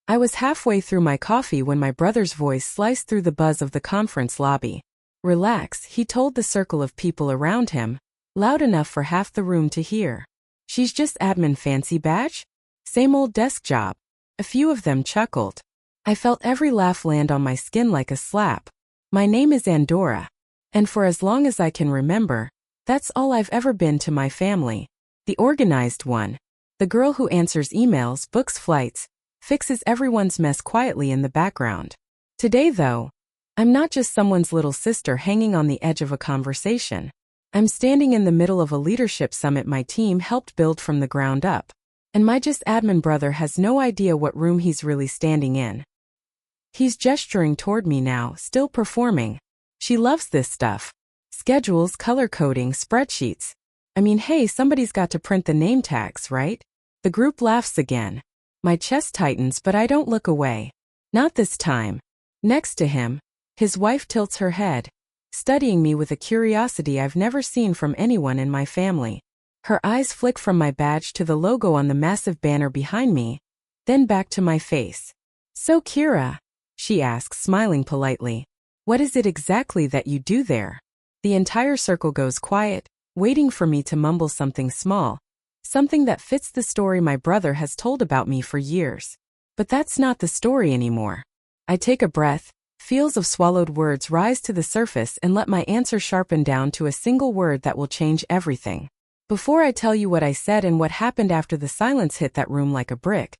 I was halfway through my coffee when my brother's voice sliced through the buzz of the conference lobby. Relax, he told the circle of people around him, loud enough for half the room to hear. She's just admin fancy badge? Same old desk job. A few of them chuckled. I felt every laugh land on my skin like a slap. My name is Andorra. And for as long as I can remember, that's all I've ever been to my family. The organized one. The girl who answers emails, books flights, fixes everyone's mess quietly in the background. Today, though, I'm not just someone's little sister hanging on the edge of a conversation. I'm standing in the middle of a leadership summit my team helped build from the ground up. And my just admin brother has no idea what room he's really standing in. He's gesturing toward me now, still performing. She loves this stuff. Schedules, color coding, spreadsheets. I mean, hey, somebody's got to print the name tags, right? The group laughs again. My chest tightens, but I don't look away. Not this time. Next to him, his wife tilts her head, studying me with a curiosity I've never seen from anyone in my family. Her eyes flick from my badge to the logo on the massive banner behind me, then back to my face. So Kira, she asks, smiling politely, what is it exactly that you do there? The entire circle goes quiet, waiting for me to mumble something small, something that fits the story my brother has told about me for years. But that's not the story anymore. I take a breath, feels of swallowed words rise to the surface and let my answer sharpen down to a single word that will change everything. Before I tell you what I said and what happened after the silence hit that room like a brick,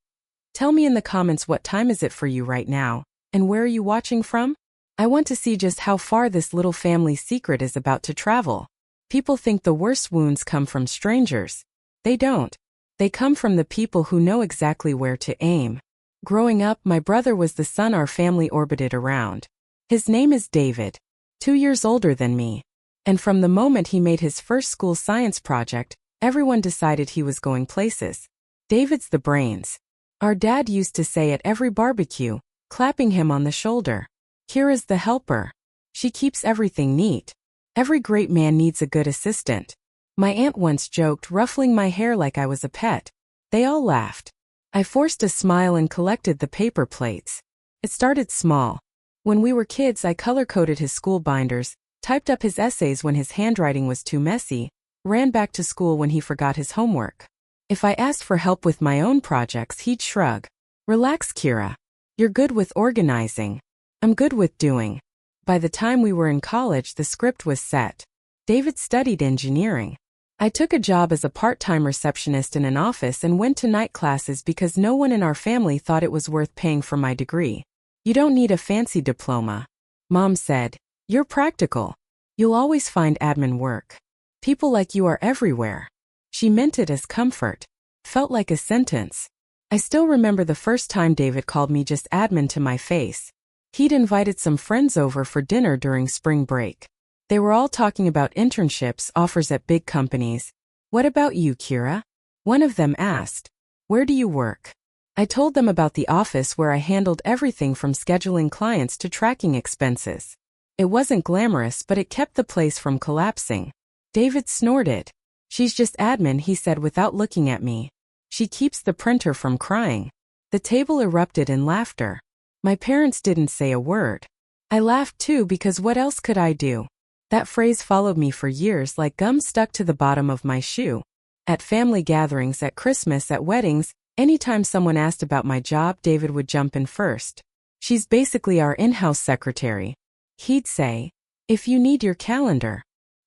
tell me in the comments what time is it for you right now, and where are you watching from? I want to see just how far this little family secret is about to travel. People think the worst wounds come from strangers. They don't. They come from the people who know exactly where to aim. Growing up, my brother was the sun our family orbited around. His name is David, 2 years older than me. And from the moment he made his first school science project, everyone decided he was going places. David's the brains. Our dad used to say at every barbecue, clapping him on the shoulder. Kira's the helper. She keeps everything neat. Every great man needs a good assistant. My aunt once joked, ruffling my hair like I was a pet. They all laughed. I forced a smile and collected the paper plates. It started small. When we were kids, I color-coded his school binders, typed up his essays when his handwriting was too messy, ran back to school when he forgot his homework. If I asked for help with my own projects, he'd shrug. Relax, Kira. You're good with organizing. I'm good with doing. By the time we were in college, the script was set. David studied engineering. I took a job as a part-time receptionist in an office and went to night classes because no one in our family thought it was worth paying for my degree. You don't need a fancy diploma. Mom said, you're practical. You'll always find admin work. People like you are everywhere. She meant it as comfort. Felt like a sentence. I still remember the first time David called me just admin to my face. He'd invited some friends over for dinner during spring break. They were all talking about internships, offers at big companies. What about you, Kira? One of them asked. Where do you work? I told them about the office where I handled everything from scheduling clients to tracking expenses. It wasn't glamorous, but it kept the place from collapsing. David snorted. She's just admin, he said without looking at me. She keeps the printer from crying. The table erupted in laughter. My parents didn't say a word. I laughed too because what else could I do? That phrase followed me for years like gum stuck to the bottom of my shoe. At family gatherings, at Christmas, at weddings, anytime someone asked about my job, David would jump in first. She's basically our in-house secretary. He'd say, if you need your calendar,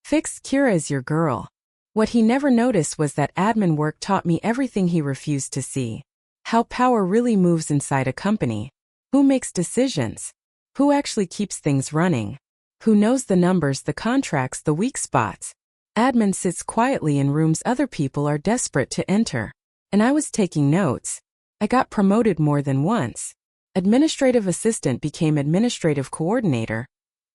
fix, Kira is your girl. What he never noticed was that admin work taught me everything he refused to see. How power really moves inside a company. Who makes decisions? Who actually keeps things running? Who knows the numbers, the contracts, the weak spots? Admin sits quietly in rooms other people are desperate to enter. And I was taking notes. I got promoted more than once. Administrative assistant became administrative coordinator,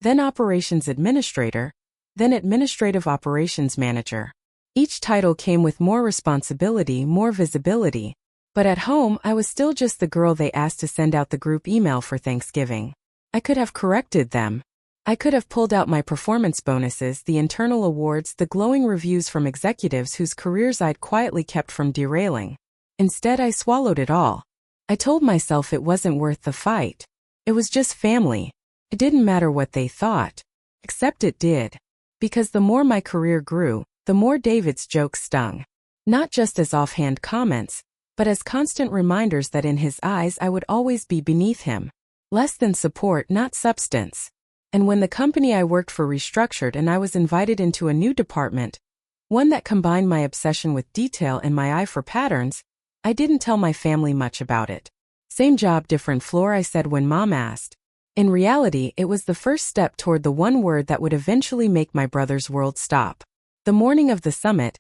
then operations administrator, then administrative operations manager. Each title came with more responsibility, more visibility. But at home, I was still just the girl they asked to send out the group email for Thanksgiving. I could have corrected them. I could have pulled out my performance bonuses, the internal awards, the glowing reviews from executives whose careers I'd quietly kept from derailing. Instead, I swallowed it all. I told myself it wasn't worth the fight. It was just family. It didn't matter what they thought. Except it did. Because the more my career grew, the more David's jokes stung. Not just as offhand comments, but as constant reminders that in his eyes I would always be beneath him. Less than support, not substance. And when the company I worked for restructured and I was invited into a new department, one that combined my obsession with detail and my eye for patterns, I didn't tell my family much about it. Same job, different floor, I said when Mom asked. In reality, it was the first step toward the one word that would eventually make my brother's world stop. The morning of the summit,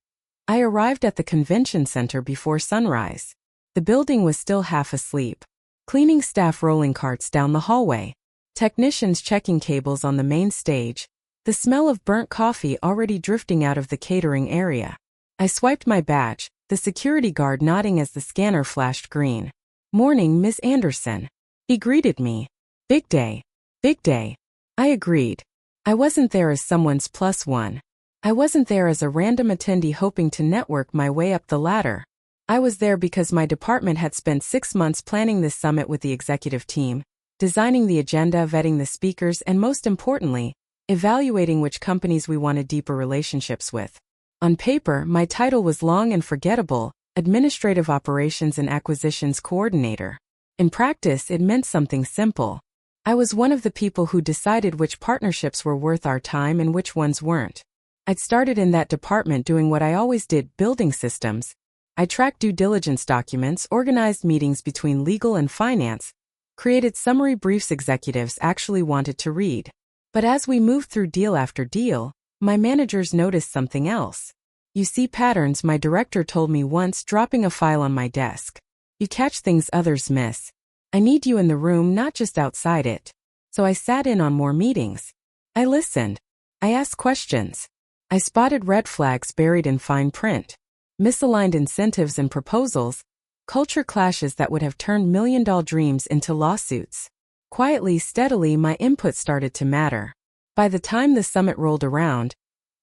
I arrived at the convention center before sunrise. The building was still half asleep. Cleaning staff rolling carts down the hallway. Technicians checking cables on the main stage. The smell of burnt coffee already drifting out of the catering area. I swiped my badge, the security guard nodding as the scanner flashed green. "Morning, Miss Anderson." He greeted me. "Big day. Big day." I agreed. I wasn't there as someone's plus one. I wasn't there as a random attendee hoping to network my way up the ladder. I was there because my department had spent 6 months planning this summit with the executive team, designing the agenda, vetting the speakers, and most importantly, evaluating which companies we wanted deeper relationships with. On paper, my title was long and forgettable, Administrative Operations and Acquisitions Coordinator. In practice, it meant something simple. I was one of the people who decided which partnerships were worth our time and which ones weren't. I'd started in that department doing what I always did, building systems. I tracked due diligence documents, organized meetings between legal and finance, created summary briefs executives actually wanted to read. But as we moved through deal after deal, my managers noticed something else. "You see patterns," my director told me once, dropping a file on my desk. "You catch things others miss. I need you in the room, not just outside it." So I sat in on more meetings. I listened. I asked questions. I spotted red flags buried in fine print. Misaligned incentives and proposals, culture clashes that would have turned million-dollar dreams into lawsuits. Quietly, steadily, my input started to matter. By the time the summit rolled around,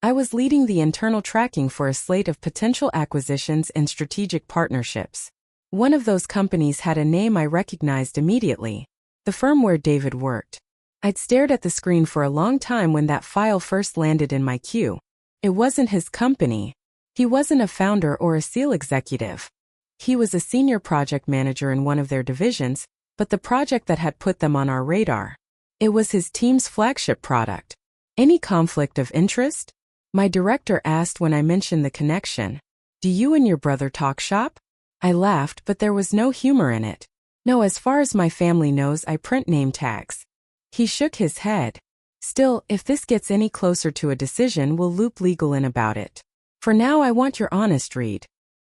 I was leading the internal tracking for a slate of potential acquisitions and strategic partnerships. One of those companies had a name I recognized immediately, the firm where David worked. I'd stared at the screen for a long time when that file first landed in my queue. It wasn't his company. He wasn't a founder or a SEAL executive. He was a senior project manager in one of their divisions, but the project that had put them on our radar. It was his team's flagship product. "Any conflict of interest?" My director asked when I mentioned the connection. "Do you and your brother talk shop?" I laughed, but there was no humor in it. "No, as far as my family knows, I print name tags." He shook his head. "Still, if this gets any closer to a decision, we'll loop legal in about it. For now, I want your honest read.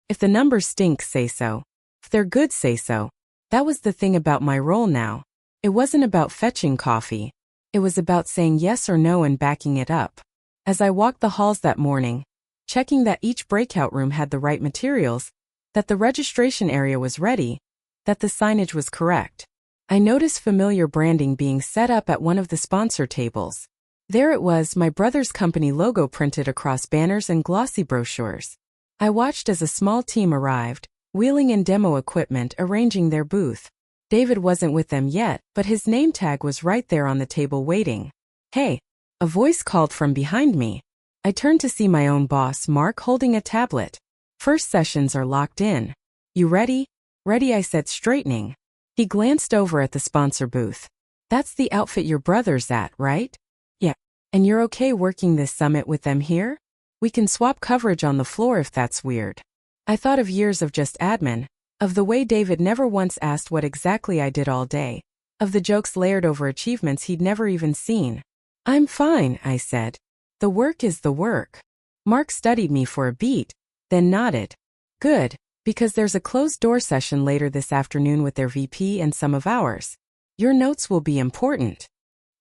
If the numbers stink, say so. If they're good, say so." That was the thing about my role now. It wasn't about fetching coffee. It was about saying yes or no and backing it up. As I walked the halls that morning, checking that each breakout room had the right materials, that the registration area was ready, that the signage was correct, I noticed familiar branding being set up at one of the sponsor tables. There it was, my brother's company logo printed across banners and glossy brochures. I watched as a small team arrived, wheeling in demo equipment, arranging their booth. David wasn't with them yet, but his name tag was right there on the table waiting. "Hey," a voice called from behind me. I turned to see my own boss, Mark, holding a tablet. "First sessions are locked in. You ready?" "Ready," I said, straightening. He glanced over at the sponsor booth. "That's the outfit your brother's at, right?" "Yeah. And you're okay working this summit with them here? We can swap coverage on the floor if that's weird." I thought of years of just admin, of the way David never once asked what exactly I did all day, of the jokes layered over achievements he'd never even seen. "I'm fine," I said. "The work is the work." Mark studied me for a beat, then nodded. "Good, because there's a closed-door session later this afternoon with their VP and some of ours. Your notes will be important."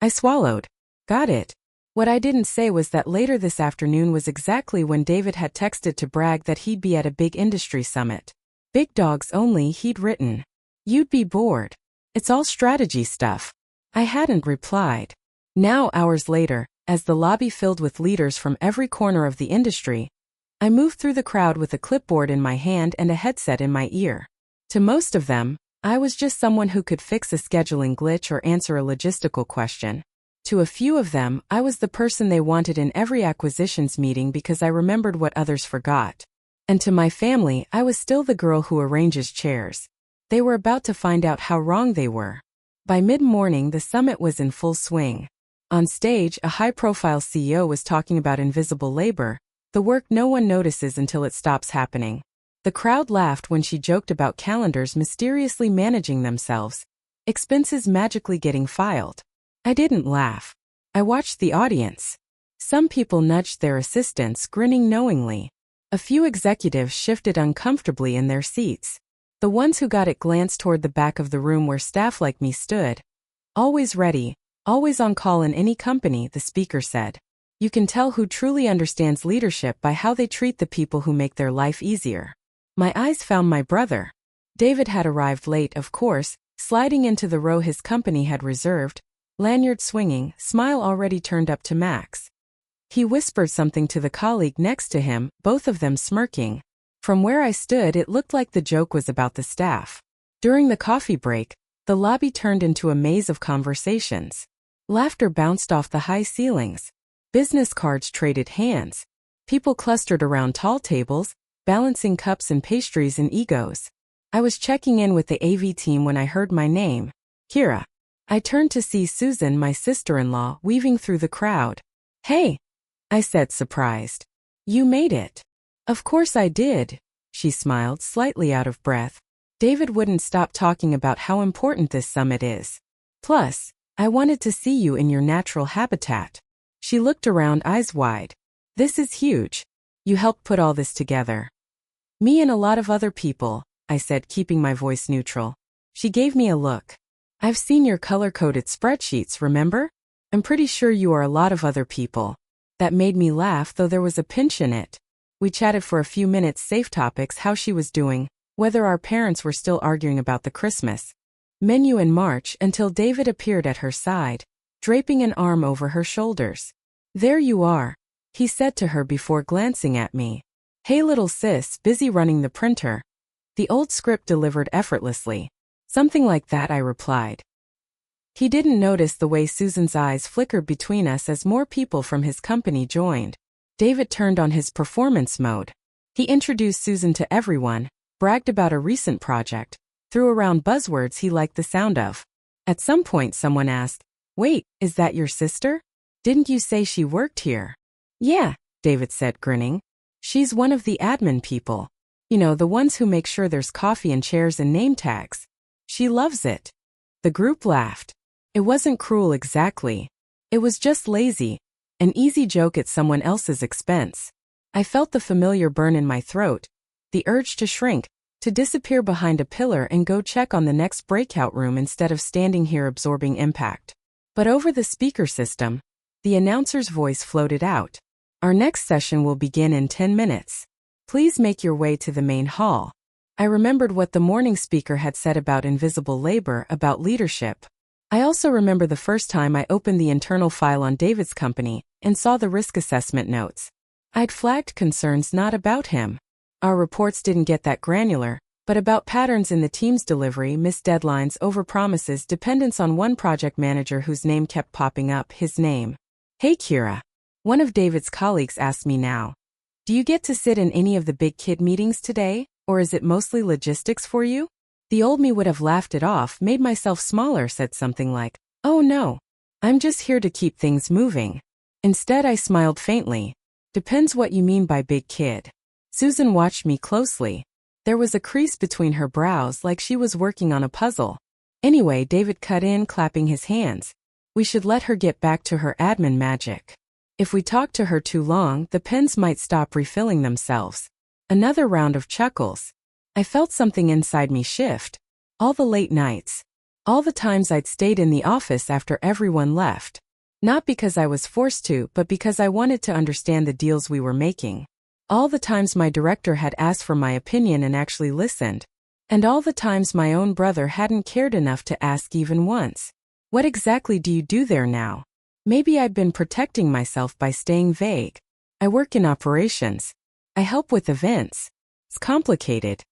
I swallowed. Got it. What I didn't say was that later this afternoon was exactly when David had texted to brag that he'd be at a big industry summit. "Big dogs only," he'd written. "You'd be bored. It's all strategy stuff." I hadn't replied. Now, hours later, as the lobby filled with leaders from every corner of the industry, I moved through the crowd with a clipboard in my hand and a headset in my ear. To most of them, I was just someone who could fix a scheduling glitch or answer a logistical question. To a few of them, I was the person they wanted in every acquisitions meeting because I remembered what others forgot. And to my family, I was still the girl who arranges chairs. They were about to find out how wrong they were. By mid-morning, the summit was in full swing. On stage, a high-profile CEO was talking about invisible labor, the work no one notices until it stops happening. The crowd laughed when she joked about calendars mysteriously managing themselves, expenses magically getting filed. I didn't laugh. I watched the audience. Some people nudged their assistants, grinning knowingly. A few executives shifted uncomfortably in their seats. The ones who got it glanced toward the back of the room where staff like me stood. Always ready, always on call in any company, the speaker said. You can tell who truly understands leadership by how they treat the people who make their life easier. My eyes found my brother. David had arrived late, of course, sliding into the row his company had reserved, lanyard swinging, smile already turned up to max. He whispered something to the colleague next to him, both of them smirking. From where I stood, it looked like the joke was about the staff. During the coffee break, the lobby turned into a maze of conversations. Laughter bounced off the high ceilings. Business cards traded hands. People clustered around tall tables, balancing cups and pastries and egos. I was checking in with the AV team when I heard my name, Kira. I turned to see Susan, my sister-in-law, weaving through the crowd. Hey, I said, surprised. You made it. Of course I did, she smiled, slightly out of breath. David wouldn't stop talking about how important this summit is. Plus, I wanted to see you in your natural habitat. She looked around, eyes wide. This is huge. You helped put all this together. Me and a lot of other people, I said, keeping my voice neutral. She gave me a look. I've seen your color-coded spreadsheets, remember? I'm pretty sure you are a lot of other people. That made me laugh, though there was a pinch in it. We chatted for a few minutes, safe topics, how she was doing, whether our parents were still arguing about the Christmas menu in March, until David appeared at her side, draping an arm over her shoulders. There you are, he said to her before glancing at me. Hey little sis, busy running the printer? The old script delivered effortlessly. Something like that, I replied. He didn't notice the way Susan's eyes flickered between us as more people from his company joined. David turned on his performance mode. He introduced Susan to everyone, bragged about a recent project, threw around buzzwords he liked the sound of. At some point someone asked, "Wait, is that your sister? Didn't you say she worked here?" "Yeah," David said, grinning. "She's one of the admin people. You know, the ones who make sure there's coffee and chairs and name tags. She loves it." The group laughed. It wasn't cruel exactly. It was just lazy. An easy joke at someone else's expense. I felt the familiar burn in my throat, the urge to shrink, to disappear behind a pillar and go check on the next breakout room instead of standing here absorbing impact. But over the speaker system, the announcer's voice floated out. Our next session will begin in 10 minutes. Please make your way to the main hall. I remembered what the morning speaker had said about invisible labor, about leadership. I also remember the first time I opened the internal file on David's company and saw the risk assessment notes. I'd flagged concerns not about him. Our reports didn't get that granular, but about patterns in the team's delivery, missed deadlines, overpromises, dependence on one project manager whose name kept popping up, his name. Hey Kira. One of David's colleagues asked me now. Do you get to sit in any of the big kid meetings today, or is it mostly logistics for you? The old me would have laughed it off, made myself smaller, said something like, "Oh no, I'm just here to keep things moving." Instead I smiled faintly. Depends what you mean by big kid. Susan watched me closely. There was a crease between her brows like she was working on a puzzle. Anyway, David cut in, clapping his hands. We should let her get back to her admin magic. If we talked to her too long, the pens might stop refilling themselves. Another round of chuckles. I felt something inside me shift. All the late nights. All the times I'd stayed in the office after everyone left. Not because I was forced to, but because I wanted to understand the deals we were making. All the times my director had asked for my opinion and actually listened. And all the times my own brother hadn't cared enough to ask even once. What exactly do you do there now? Maybe I'd been protecting myself by staying vague. I work in operations. I help with events. It's complicated.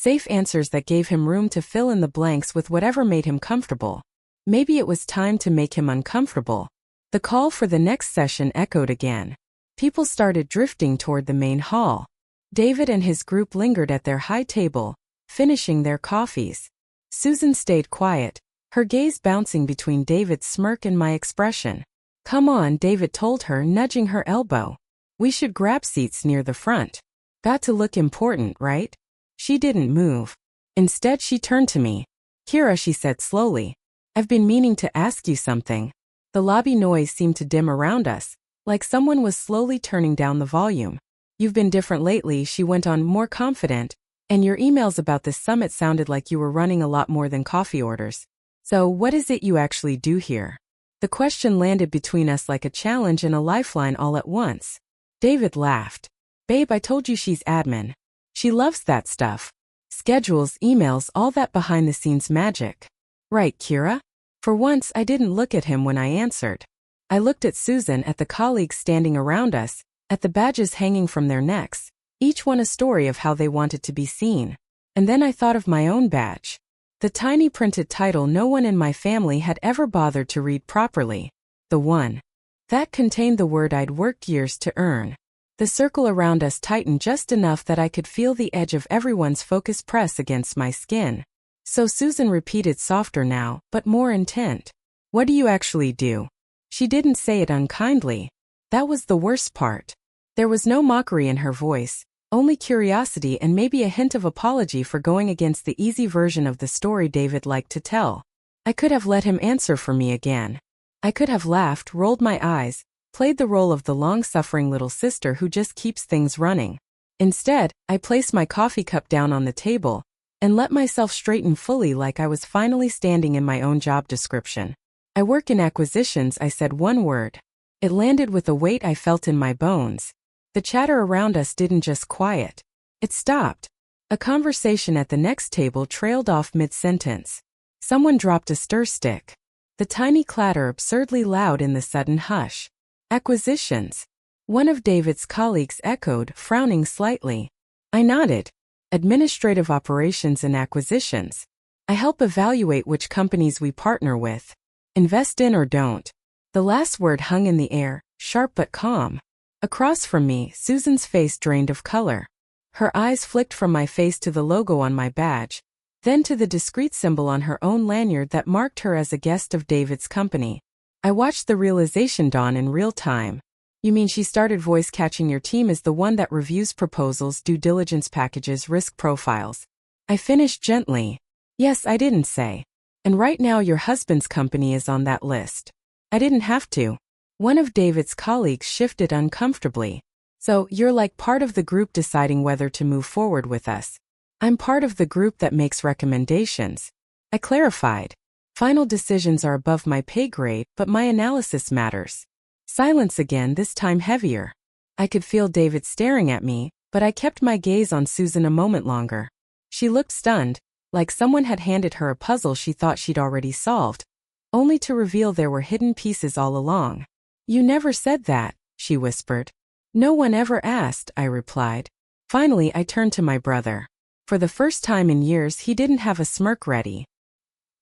Safe answers that gave him room to fill in the blanks with whatever made him comfortable. Maybe it was time to make him uncomfortable. The call for the next session echoed again. People started drifting toward the main hall. David and his group lingered at their high table, finishing their coffees. Susan stayed quiet, her gaze bouncing between David's smirk and my expression. "Come on," David told her, nudging her elbow. "We should grab seats near the front. Got to look important, right?" She didn't move. Instead, she turned to me. "Kira," she said slowly, "I've been meaning to ask you something." The lobby noise seemed to dim around us, like someone was slowly turning down the volume. "You've been different lately," she went on, more confident, "and your emails about this summit sounded like you were running a lot more than coffee orders. So, what is it you actually do here?" The question landed between us like a challenge and a lifeline all at once. David laughed. "Babe, I told you she's admin. She loves that stuff. Schedules, emails, all that behind-the-scenes magic." "Right, Kira?" For once, I didn't look at him when I answered. I looked at Susan, at the colleagues standing around us, at the badges hanging from their necks, each one a story of how they wanted to be seen. And then I thought of my own badge. The tiny printed title no one in my family had ever bothered to read properly. The one. That contained the word I'd worked years to earn. The circle around us tightened just enough that I could feel the edge of everyone's focus press against my skin. So Susan repeated, softer now, but more intent. "What do you actually do?" She didn't say it unkindly. That was the worst part. There was no mockery in her voice, only curiosity and maybe a hint of apology for going against the easy version of the story David liked to tell. I could have let him answer for me again. I could have laughed, rolled my eyes, played the role of the long-suffering little sister who just keeps things running. Instead, I placed my coffee cup down on the table and let myself straighten fully, like I was finally standing in my own job description. "I work in acquisitions," I said, one word. It landed with a weight I felt in my bones. The chatter around us didn't just quiet. It stopped. A conversation at the next table trailed off mid-sentence. Someone dropped a stir stick. The tiny clatter absurdly loud in the sudden hush. "Acquisitions?" One of David's colleagues echoed, frowning slightly. I nodded. "Administrative operations and acquisitions. I help evaluate which companies we partner with. Invest in or don't." The last word hung in the air, sharp but calm. Across from me, Susan's face drained of color. Her eyes flicked from my face to the logo on my badge, then to the discreet symbol on her own lanyard that marked her as a guest of David's company. I watched the realization dawn in real time. "You mean," she started, voice catching, "your team is the one that reviews proposals, due diligence packages, risk profiles?" I finished gently. "Yes," I didn't say. "And right now your husband's company is on that list." I didn't have to. One of David's colleagues shifted uncomfortably. "So, you're like part of the group deciding whether to move forward with us?" "I'm part of the group that makes recommendations," I clarified. "Final decisions are above my pay grade, but my analysis matters." Silence again, this time heavier. I could feel David staring at me, but I kept my gaze on Susan a moment longer. She looked stunned, like someone had handed her a puzzle she thought she'd already solved, only to reveal there were hidden pieces all along. "You never said that," she whispered. "No one ever asked," I replied. Finally, I turned to my brother. For the first time in years, he didn't have a smirk ready.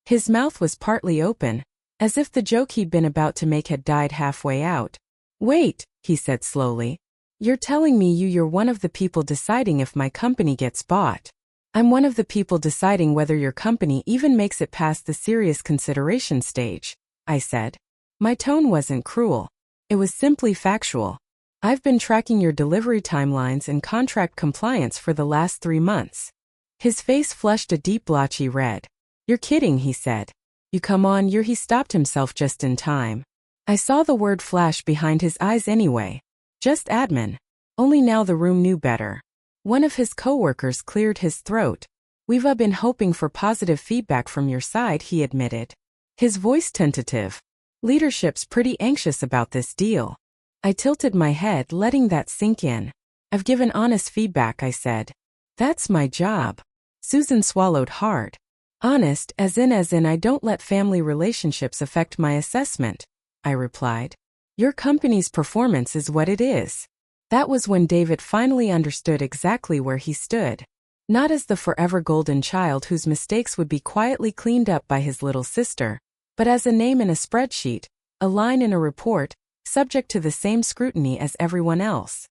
His mouth was partly open, as if the joke he'd been about to make had died halfway out. "Wait," he said slowly. "You're telling me you're one of the people deciding if my company gets bought?" "I'm one of the people deciding whether your company even makes it past the serious consideration stage," I said. My tone wasn't cruel. It was simply factual. "I've been tracking your delivery timelines and contract compliance for the last 3 months. His face flushed a deep blotchy red. "You're kidding," he said. "You come on, He stopped himself just in time. I saw the word flash behind his eyes anyway. "Just admin." Only now the room knew better. One of his coworkers cleared his throat. "We've been hoping for positive feedback from your side," he admitted. His voice tentative. "Leadership's pretty anxious about this deal." I tilted my head, letting that sink in. "I've given honest feedback," I said. "That's my job." Susan swallowed hard. "Honest, as in I don't let family relationships affect my assessment," I replied. "Your company's performance is what it is." That was when David finally understood exactly where he stood. Not as the forever golden child whose mistakes would be quietly cleaned up by his little sister, but as a name in a spreadsheet, a line in a report, subject to the same scrutiny as everyone else.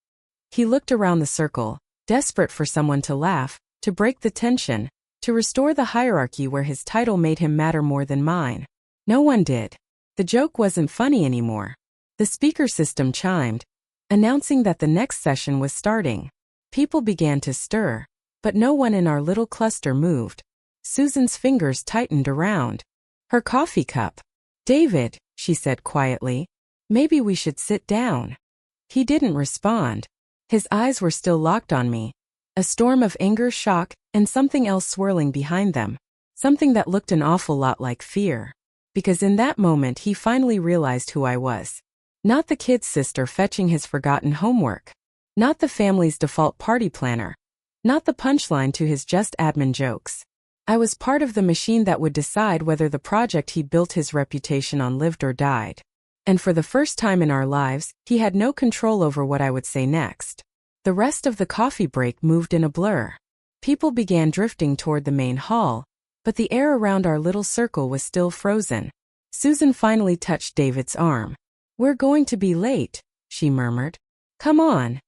He looked around the circle, desperate for someone to laugh, to break the tension, to restore the hierarchy where his title made him matter more than mine. No one did. The joke wasn't funny anymore. The speaker system chimed, announcing that the next session was starting. People began to stir, but no one in our little cluster moved. Susan's fingers tightened around her coffee cup. "David," she said quietly, "maybe we should sit down." He didn't respond. His eyes were still locked on me. A storm of anger, shock, and something else swirling behind them. Something that looked an awful lot like fear. Because in that moment he finally realized who I was. Not the kid's sister fetching his forgotten homework. Not the family's default party planner. Not the punchline to his just admin jokes. I was part of the machine that would decide whether the project he built his reputation on lived or died. And for the first time in our lives, he had no control over what I would say next. The rest of the coffee break moved in a blur. People began drifting toward the main hall, but the air around our little circle was still frozen. Susan finally touched David's arm. "We're going to be late," she murmured. "Come on."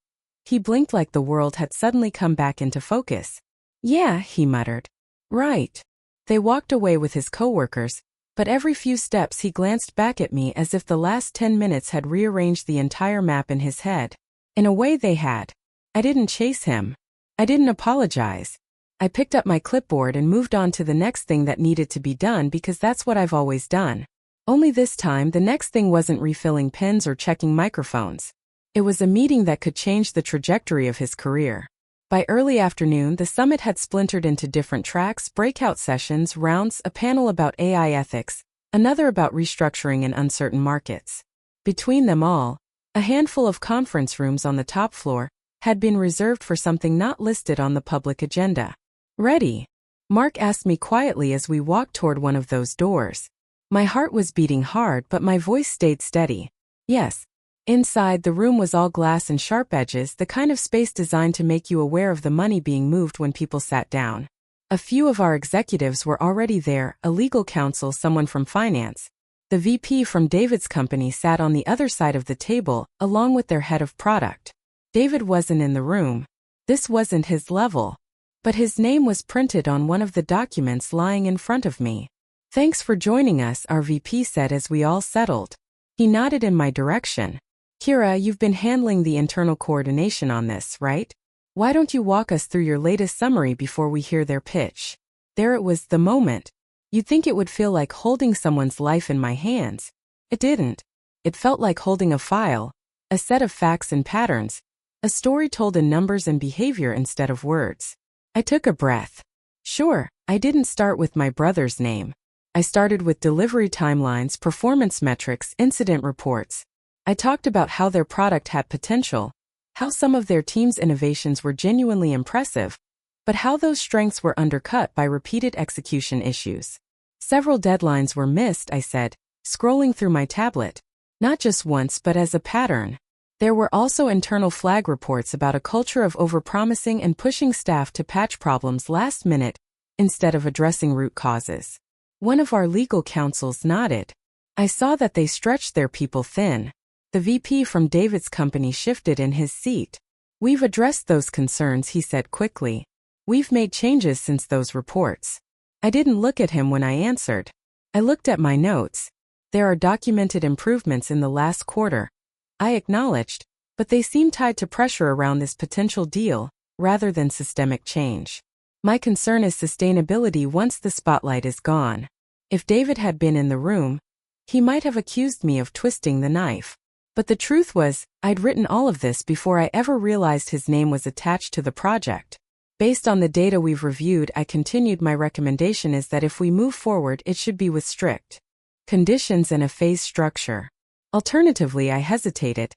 He blinked like the world had suddenly come back into focus. "Yeah," he muttered. "Right." They walked away with his coworkers, but every few steps he glanced back at me as if the last 10 minutes had rearranged the entire map in his head. In a way they had. I didn't chase him. I didn't apologize. I picked up my clipboard and moved on to the next thing that needed to be done because that's what I've always done. Only this time the next thing wasn't refilling pens or checking microphones. It was a meeting that could change the trajectory of his career. By early afternoon, the summit had splintered into different tracks, breakout sessions, rounds, a panel about AI ethics, another about restructuring in uncertain markets. Between them all, a handful of conference rooms on the top floor had been reserved for something not listed on the public agenda. "Ready?" Mark asked me quietly as we walked toward one of those doors. My heart was beating hard, but my voice stayed steady. "Yes." Inside, the room was all glass and sharp edges, the kind of space designed to make you aware of the money being moved when people sat down. A few of our executives were already there, a legal counsel, someone from finance. The VP from David's company sat on the other side of the table, along with their head of product. David wasn't in the room. This wasn't his level. But his name was printed on one of the documents lying in front of me. "Thanks for joining us," our VP said as we all settled. He nodded in my direction. "Kira, you've been handling the internal coordination on this, right? Why don't you walk us through your latest summary before we hear their pitch?" There it was, the moment. You'd think it would feel like holding someone's life in my hands. It didn't. It felt like holding a file, a set of facts and patterns, a story told in numbers and behavior instead of words. I took a breath. Sure, I didn't start with my brother's name. I started with delivery timelines, performance metrics, incident reports. I talked about how their product had potential, how some of their team's innovations were genuinely impressive, but how those strengths were undercut by repeated execution issues. Several deadlines were missed, I said, scrolling through my tablet. Not just once, but as a pattern. There were also internal flag reports about a culture of overpromising and pushing staff to patch problems last minute instead of addressing root causes. One of our legal counsels nodded. I saw that they stretched their people thin. The VP from David's company shifted in his seat. "We've addressed those concerns," he said quickly. "We've made changes since those reports." I didn't look at him when I answered. I looked at my notes. "There are documented improvements in the last quarter," I acknowledged, "but they seem tied to pressure around this potential deal, rather than systemic change. My concern is sustainability once the spotlight is gone." If David had been in the room, he might have accused me of twisting the knife. But the truth was, I'd written all of this before I ever realized his name was attached to the project. Based on the data we've reviewed, I continued, my recommendation is that if we move forward, it should be with strict conditions and a phase structure. Alternatively, I hesitated,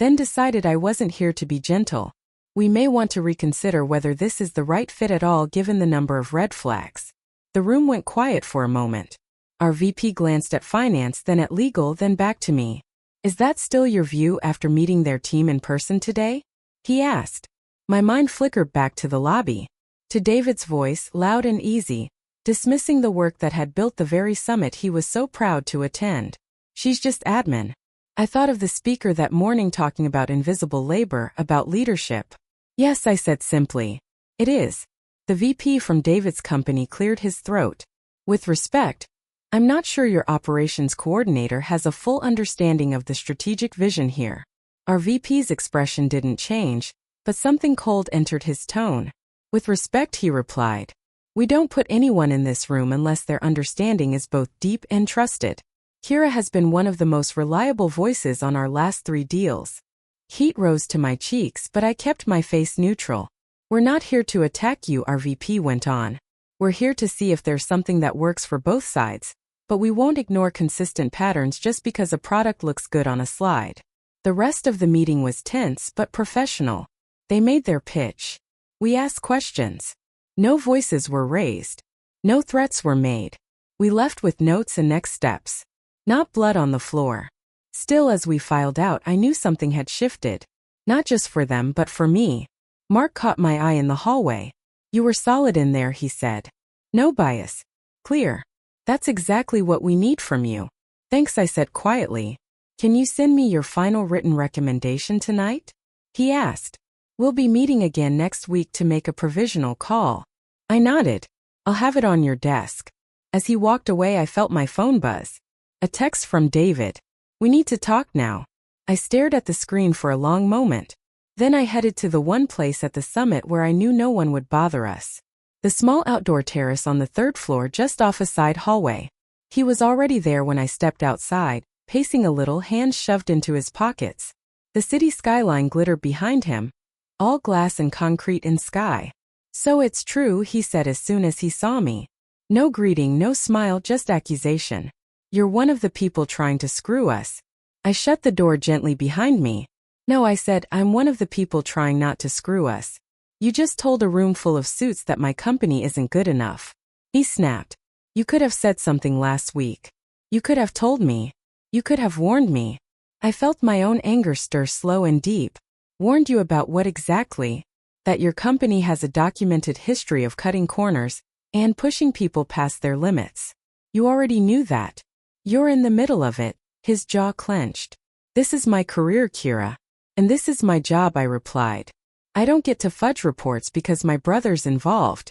then decided I wasn't here to be gentle. We may want to reconsider whether this is the right fit at all given the number of red flags. The room went quiet for a moment. Our VP glanced at finance, then at legal, then back to me. "Is that still your view after meeting their team in person today?" he asked. My mind flickered back to the lobby. To David's voice, loud and easy, dismissing the work that had built the very summit he was so proud to attend. She's just admin. I thought of the speaker that morning talking about invisible labor, about leadership. Yes, I said simply. It is. The VP from David's company cleared his throat. With respect, I'm not sure your operations coordinator has a full understanding of the strategic vision here. Our VP's expression didn't change, but something cold entered his tone. With respect, he replied. We don't put anyone in this room unless their understanding is both deep and trusted. Kira has been one of the most reliable voices on our last 3 deals. Heat rose to my cheeks, but I kept my face neutral. We're not here to attack you, our VP went on. We're here to see if there's something that works for both sides, but we won't ignore consistent patterns just because a product looks good on a slide. The rest of the meeting was tense but professional. They made their pitch. We asked questions. No voices were raised. No threats were made. We left with notes and next steps. Not blood on the floor. Still, as we filed out, I knew something had shifted. Not just for them, but for me. Mark caught my eye in the hallway. You were solid in there, he said. No bias. Clear. That's exactly what we need from you. Thanks, I said quietly. Can you send me your final written recommendation tonight? He asked. We'll be meeting again next week to make a provisional call. I nodded. I'll have it on your desk. As he walked away, I felt my phone buzz. A text from David. We need to talk now. I stared at the screen for a long moment. Then I headed to the one place at the summit where I knew no one would bother us. The small outdoor terrace on the 3rd floor just off a side hallway. He was already there when I stepped outside, pacing a little, hands shoved into his pockets. The city skyline glittered behind him, all glass and concrete and sky. So it's true, he said as soon as he saw me. No greeting, no smile, just accusation. You're one of the people trying to screw us. I shut the door gently behind me. No, I said, I'm one of the people trying not to screw us. You just told a room full of suits that my company isn't good enough. He snapped. You could have said something last week. You could have told me. You could have warned me. I felt my own anger stir slow and deep. Warned you about what exactly? That your company has a documented history of cutting corners and pushing people past their limits. You already knew that. You're in the middle of it. His jaw clenched. This is my career, Kira. And this is my job, I replied. I don't get to fudge reports because my brother's involved.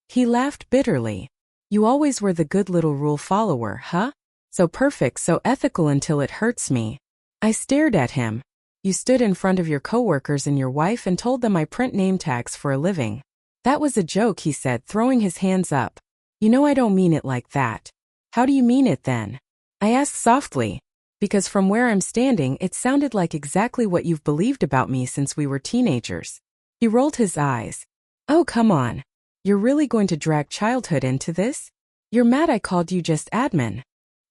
He laughed bitterly. You always were the good little rule follower, huh? So perfect, so ethical until it hurts me. I stared at him. You stood in front of your coworkers and your wife and told them I print name tags for a living. That was a joke, he said, throwing his hands up. You know I don't mean it like that. How do you mean it then? I asked softly, because from where I'm standing it sounded like exactly what you've believed about me since we were teenagers. He rolled his eyes. Oh, come on. You're really going to drag childhood into this? You're mad I called you just admin.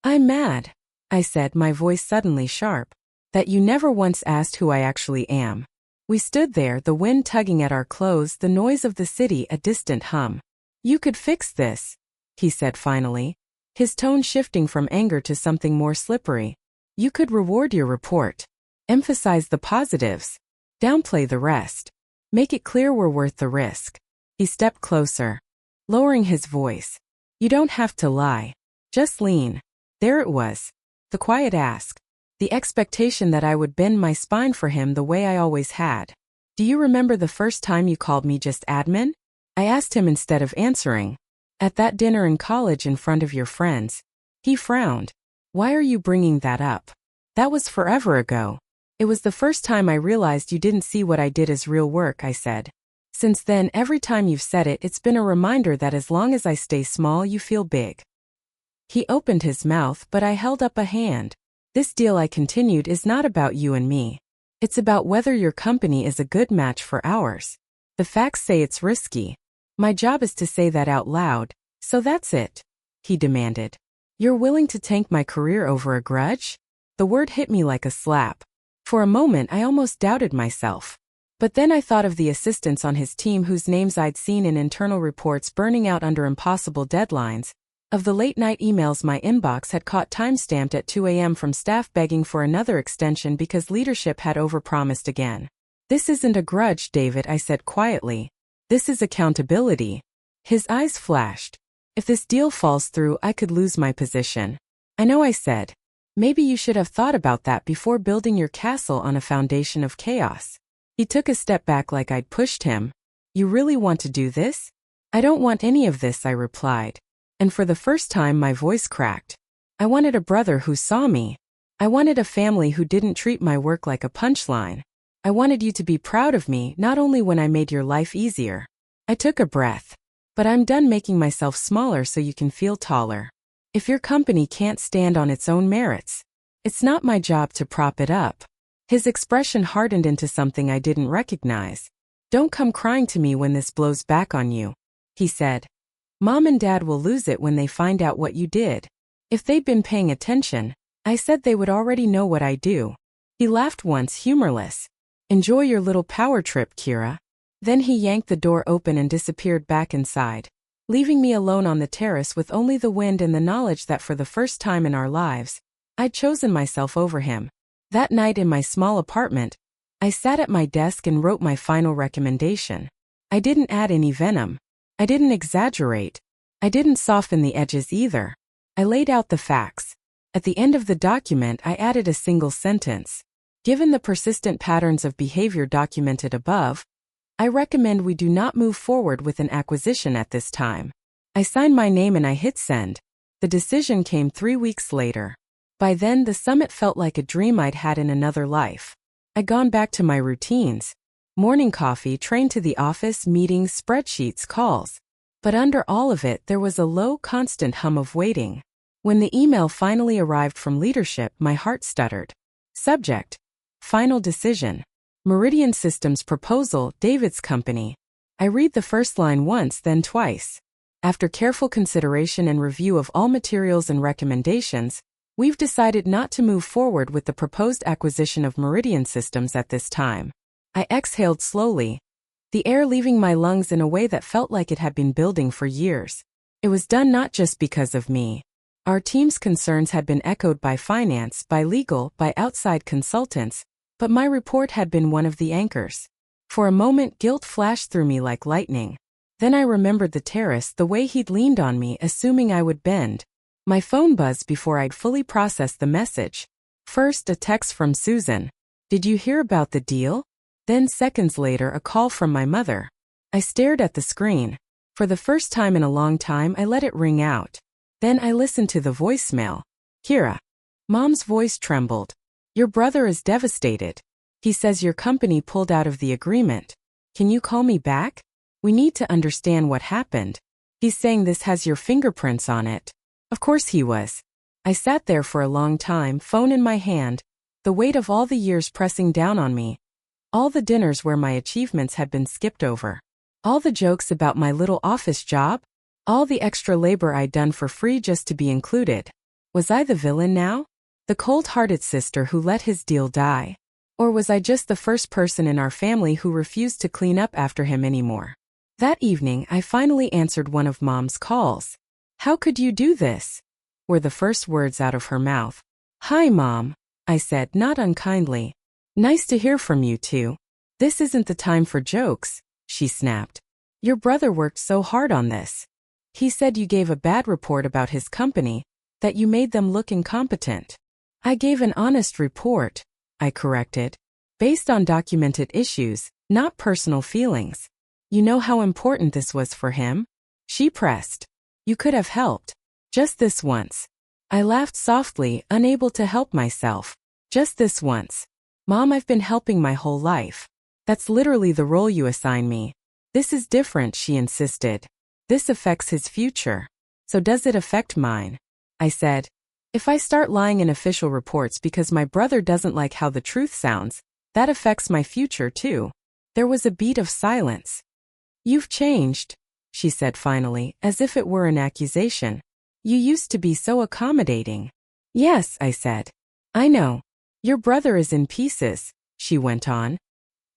I'm mad, I said, my voice suddenly sharp, that you never once asked who I actually am. We stood there, the wind tugging at our clothes, the noise of the city a distant hum. You could fix this, he said finally, his tone shifting from anger to something more slippery. You could reward your report. Emphasize the positives. Downplay the rest. Make it clear we're worth the risk. He stepped closer, lowering his voice. You don't have to lie. Just lean. There it was. The quiet ask. The expectation that I would bend my spine for him the way I always had. Do you remember the first time you called me just admin? I asked him instead of answering. At that dinner in college in front of your friends. He frowned. Why are you bringing that up? That was forever ago. It was the first time I realized you didn't see what I did as real work, I said. Since then, every time you've said it, it's been a reminder that as long as I stay small, you feel big. He opened his mouth, but I held up a hand. This deal, I continued, is not about you and me. It's about whether your company is a good match for ours. The facts say it's risky. My job is to say that out loud, so that's it, he demanded. You're willing to tank my career over a grudge? The word hit me like a slap. For a moment, I almost doubted myself. But then I thought of the assistants on his team whose names I'd seen in internal reports burning out under impossible deadlines, of the late-night emails my inbox had caught time-stamped at 2 a.m. from staff begging for another extension because leadership had overpromised again. This isn't a grudge, David, I said quietly. This is accountability. His eyes flashed. If this deal falls through, I could lose my position. I know, I said. Maybe you should have thought about that before building your castle on a foundation of chaos. He took a step back like I'd pushed him. You really want to do this? I don't want any of this, I replied. And for the first time my voice cracked. I wanted a brother who saw me. I wanted a family who didn't treat my work like a punchline. I wanted you to be proud of me, not only when I made your life easier. I took a breath. But I'm done making myself smaller so you can feel taller. If your company can't stand on its own merits, it's not my job to prop it up. His expression hardened into something I didn't recognize. Don't come crying to me when this blows back on you, he said. Mom and Dad will lose it when they find out what you did. If they'd been paying attention, I said they would already know what I do. He laughed once, humorless. Enjoy your little power trip, Kira. Then he yanked the door open and disappeared back inside, leaving me alone on the terrace with only the wind and the knowledge that for the first time in our lives, I'd chosen myself over him. That night in my small apartment, I sat at my desk and wrote my final recommendation. I didn't add any venom. I didn't exaggerate. I didn't soften the edges either. I laid out the facts. At the end of the document, I added a single sentence. Given the persistent patterns of behavior documented above, I recommend we do not move forward with an acquisition at this time. I signed my name and I hit send. The decision came 3 weeks later. By then, the summit felt like a dream I'd had in another life. I'd gone back to my routines. Morning coffee, train to the office, meetings, spreadsheets, calls. But under all of it, there was a low, constant hum of waiting. When the email finally arrived from leadership, my heart stuttered. Subject: Final decision. Meridian Systems proposal, David's company. I read the first line once, then twice. After careful consideration and review of all materials and recommendations, we've decided not to move forward with the proposed acquisition of Meridian Systems at this time. I exhaled slowly, the air leaving my lungs in a way that felt like it had been building for years. It was done not just because of me. Our team's concerns had been echoed by finance, by legal, by outside consultants, but my report had been one of the anchors. For a moment, guilt flashed through me like lightning. Then I remembered the terrace, the way he'd leaned on me, assuming I would bend. My phone buzzed before I'd fully processed the message. First, a text from Susan. Did you hear about the deal? Then seconds later, a call from my mother. I stared at the screen. For the first time in a long time, I let it ring out. Then I listened to the voicemail. Kira. Mom's voice trembled. Your brother is devastated. He says your company pulled out of the agreement. Can you call me back? We need to understand what happened. He's saying this has your fingerprints on it. Of course he was. I sat there for a long time, phone in my hand, the weight of all the years pressing down on me. All the dinners where my achievements had been skipped over. All the jokes about my little office job. All the extra labor I'd done for free just to be included. Was I the villain now? The cold-hearted sister who let his deal die? Or was I just the first person in our family who refused to clean up after him anymore? That evening, I finally answered one of Mom's calls. How could you do this? Were the first words out of her mouth. Hi, Mom, I said, not unkindly. Nice to hear from you too. This isn't the time for jokes, she snapped. Your brother worked so hard on this. He said you gave a bad report about his company, that you made them look incompetent. I gave an honest report, I corrected, based on documented issues, not personal feelings. You know how important this was for him? She pressed. You could have helped. Just this once. I laughed softly, unable to help myself. Just this once. Mom, I've been helping my whole life. That's literally the role you assign me. This is different, she insisted. This affects his future. So does it affect mine? I said. If I start lying in official reports because my brother doesn't like how the truth sounds, that affects my future too. There was a beat of silence. You've changed, she said finally, as if it were an accusation. You used to be so accommodating. Yes, I said. I know. Your brother is in pieces, she went on.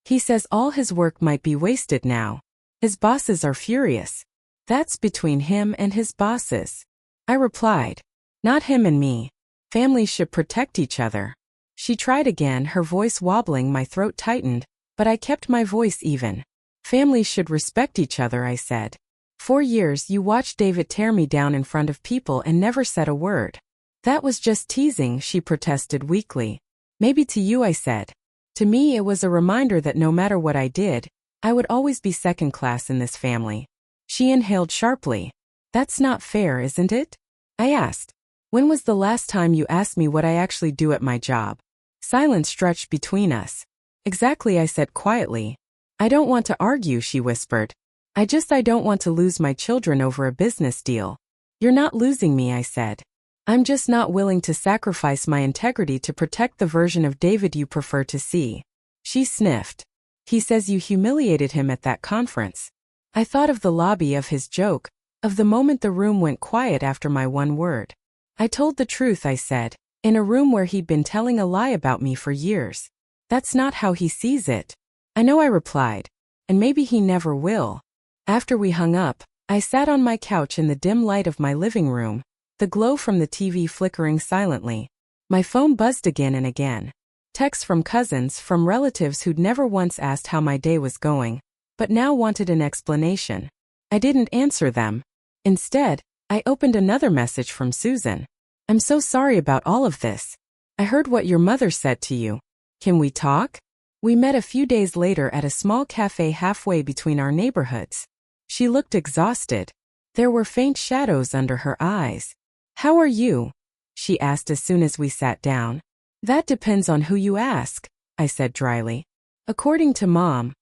He says all his work might be wasted now. His bosses are furious. That's between him and his bosses. I replied. Not him and me. Families should protect each other. She tried again, her voice wobbling, my throat tightened, but I kept my voice even. Families should respect each other, I said. 4 years you watched David tear me down in front of people and never said a word. That was just teasing, she protested weakly. Maybe to you, I said. To me it was a reminder that no matter what I did, I would always be second class in this family. She inhaled sharply. That's not fair, isn't it? I asked. When was the last time you asked me what I actually do at my job? Silence stretched between us. Exactly, I said quietly. I don't want to argue, she whispered. I don't want to lose my children over a business deal. You're not losing me, I said. I'm just not willing to sacrifice my integrity to protect the version of David you prefer to see. She sniffed. He says you humiliated him at that conference. I thought of the lobby, of his joke, of the moment the room went quiet after my one word. I told the truth, I said, in a room where he'd been telling a lie about me for years. That's not how he sees it. I know, I replied. And maybe he never will. After we hung up, I sat on my couch in the dim light of my living room, the glow from the TV flickering silently. My phone buzzed again and again. Texts from cousins, from relatives who'd never once asked how my day was going, but now wanted an explanation. I didn't answer them. Instead, I opened another message from Susan. I'm so sorry about all of this. I heard what your mother said to you. Can we talk? We met a few days later at a small cafe halfway between our neighborhoods. She looked exhausted. There were faint shadows under her eyes. How are you? She asked as soon as we sat down. That depends on who you ask, I said dryly. According to Mom,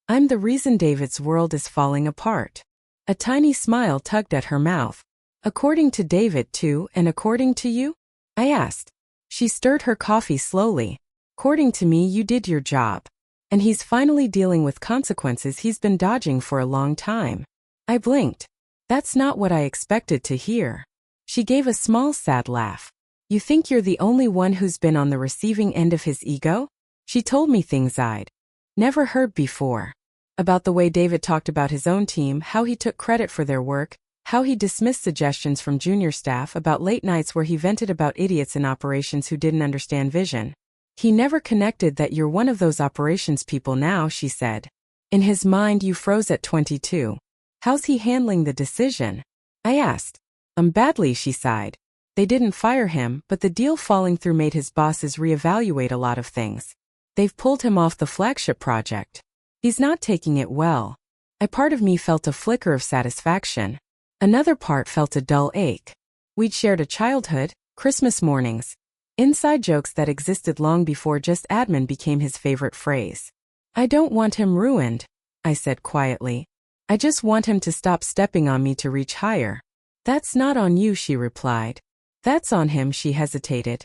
I'm the reason David's world is falling apart. A tiny smile tugged at her mouth. According to David too, and according to you? I asked. She stirred her coffee slowly. According to me, you did your job. And he's finally dealing with consequences he's been dodging for a long time. I blinked. That's not what I expected to hear. She gave a small, sad laugh. You think you're the only one who's been on the receiving end of his ego? She told me things I'd never heard before. About the way David talked about his own team, how he took credit for their work, how he dismissed suggestions from junior staff, about late nights where he vented about idiots in operations who didn't understand vision. He never connected that you're one of those operations people now, she said. In his mind, you froze at 22. How's he handling the decision? I asked. Badly, she sighed. They didn't fire him, but the deal falling through made his bosses reevaluate a lot of things. They've pulled him off the flagship project. He's not taking it well. A part of me felt a flicker of satisfaction. Another part felt a dull ache. We'd shared a childhood, Christmas mornings, inside jokes that existed long before just admin became his favorite phrase. I don't want him ruined, I said quietly. I just want him to stop stepping on me to reach higher. That's not on you, she replied. That's on him, she hesitated.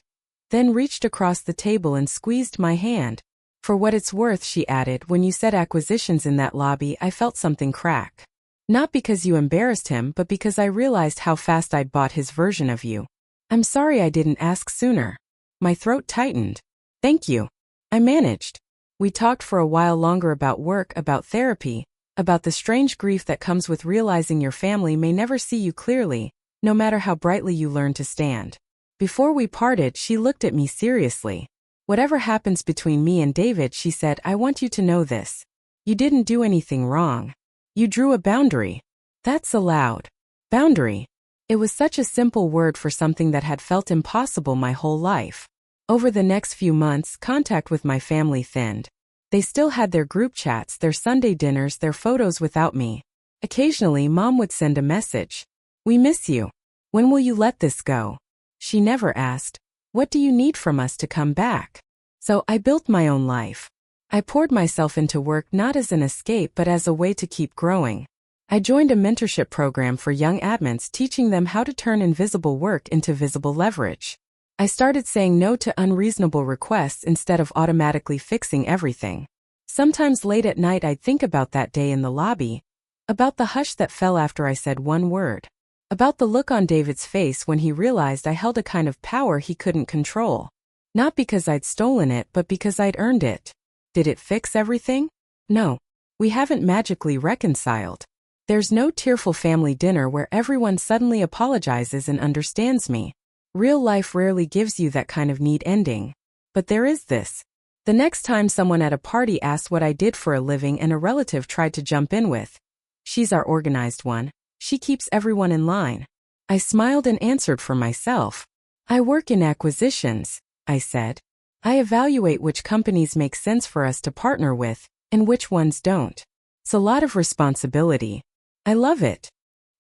Then reached across the table and squeezed my hand. For what it's worth, she added, when you said acquisitions in that lobby, I felt something crack. Not because you embarrassed him, but because I realized how fast I'd bought his version of you. I'm sorry I didn't ask sooner. My throat tightened. Thank you. I managed. We talked for a while longer about work, about therapy, about the strange grief that comes with realizing your family may never see you clearly, no matter how brightly you learn to stand. Before we parted, she looked at me seriously. Whatever happens between me and David, she said, I want you to know this. You didn't do anything wrong. You drew a boundary. That's allowed. Boundary. It was such a simple word for something that had felt impossible my whole life. Over the next few months, contact with my family thinned. They still had their group chats, their Sunday dinners, their photos without me. Occasionally, Mom would send a message. We miss you. When will you let this go? She never asked, what do you need from us to come back? So I built my own life. I poured myself into work not as an escape but as a way to keep growing. I joined a mentorship program for young admins, teaching them how to turn invisible work into visible leverage. I started saying no to unreasonable requests instead of automatically fixing everything. Sometimes late at night I'd think about that day in the lobby, about the hush that fell after I said one word, about the look on David's face when he realized I held a kind of power he couldn't control. Not because I'd stolen it, but because I'd earned it. Did it fix everything? No. We haven't magically reconciled. There's no tearful family dinner where everyone suddenly apologizes and understands me. Real life rarely gives you that kind of neat ending. But there is this. The next time someone at a party asked what I did for a living and a relative tried to jump in with, "She's our organized one. She keeps everyone in line." I smiled and answered for myself. "I work in acquisitions," I said. "I evaluate which companies make sense for us to partner with and which ones don't. It's a lot of responsibility. I love it."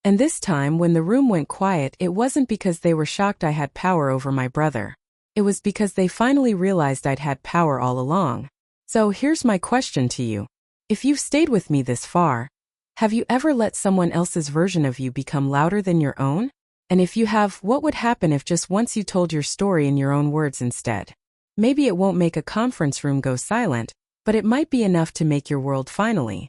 And this time, when the room went quiet, it wasn't because they were shocked I had power over my brother. It was because they finally realized I'd had power all along. So here's my question to you. If you've stayed with me this far, have you ever let someone else's version of you become louder than your own? And if you have, what would happen if just once you told your story in your own words instead? Maybe it won't make a conference room go silent, but it might be enough to make your world finally